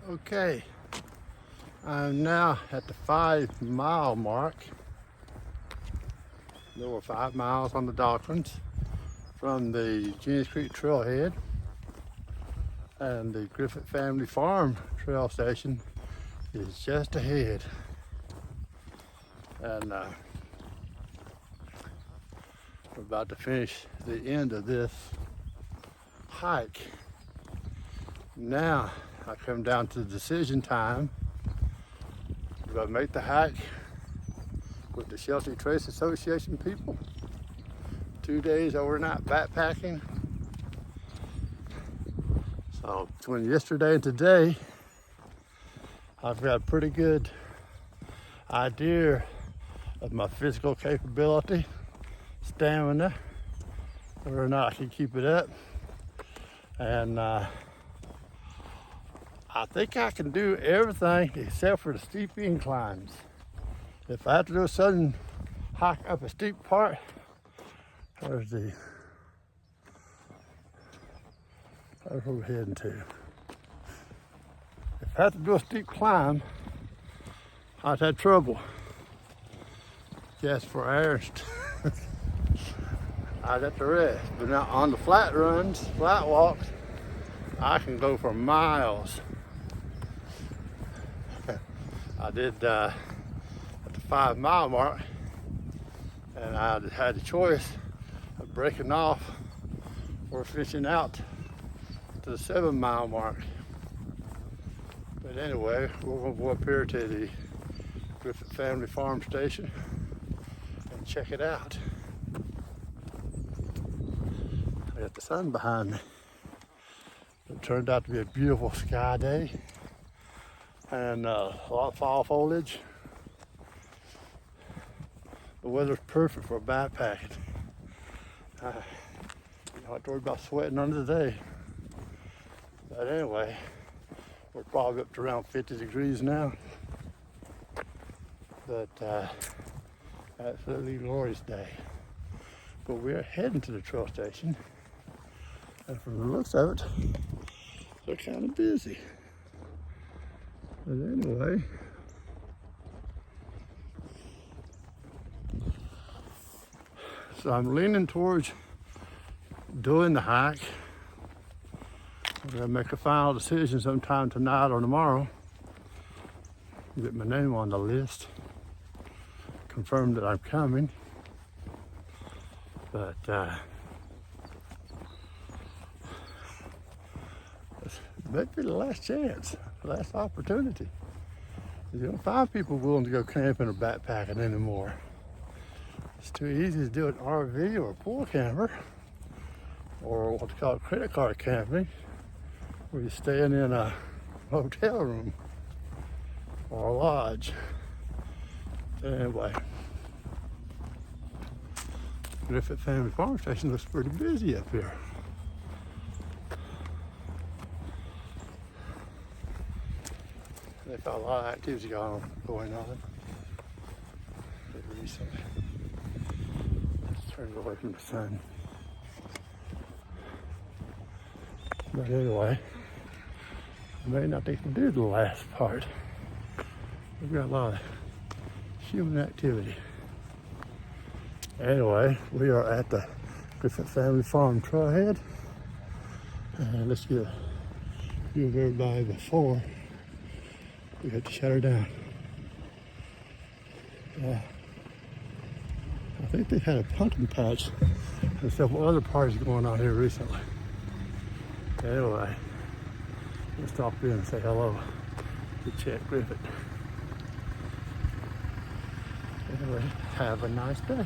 Okay, I'm now at the 5-mile mark. There were 5 miles on the Dawkins from the Dawkins Creek Trailhead, and the Griffith Family Farm trail station is just ahead. And we're about to finish the end of this hike. Now I come down to the decision time. Do I make the hike with the Shelter Trace Association people? 2 days overnight backpacking. So between yesterday and today, I've got a pretty good idea of my physical capability, stamina, whether or not I can keep it up. And I think I can do everything except for the steep inclines. If I have to do a sudden hike up a steep part, there's where we're heading to. If I have to do a steep climb, I've had trouble. Just for air, I'd have to rest. But now on the flat runs, flat walks, I can go for miles. I did at the 5-mile mark, and I had the choice of breaking off or finishing out to the 7-mile mark. But anyway, we're going to go up here to the Griffith Family Farm Station and check it out. I got the sun behind me. It turned out to be a beautiful sky day and a lot of fall foliage. The weather's perfect for backpacking. You don't have to worry about sweating under the day. But anyway, we're probably up to around 50 degrees now. But absolutely glorious day. But we're heading to the trail station, and from the looks of it, they're kind of busy. But anyway, so I'm leaning towards doing the hike. I'm gonna make a final decision sometime tonight or tomorrow. Get my name on the list. Confirm that I'm coming. But this may be the last chance, last opportunity. You don't find people willing to go camping or backpacking anymore. It's too easy to do an RV or a pool camper, or what's called credit card camping, where you're staying in a hotel room or a lodge. Anyway, Griffith Family Farm Station looks pretty busy up here. They've got a lot of activity going on recently. Let's turn it away from the sun. But anyway, I may not think to do the last part. We've got a lot of human activity. Anyway, we are at the Griffith Family Farm Trailhead. And let's get a view of everybody before we have to shut her down. I think they've had a pumpkin patch and several other parties going on here recently. Anyway, let's stop in and say hello to Chet Griffith. Anyway, have a nice day.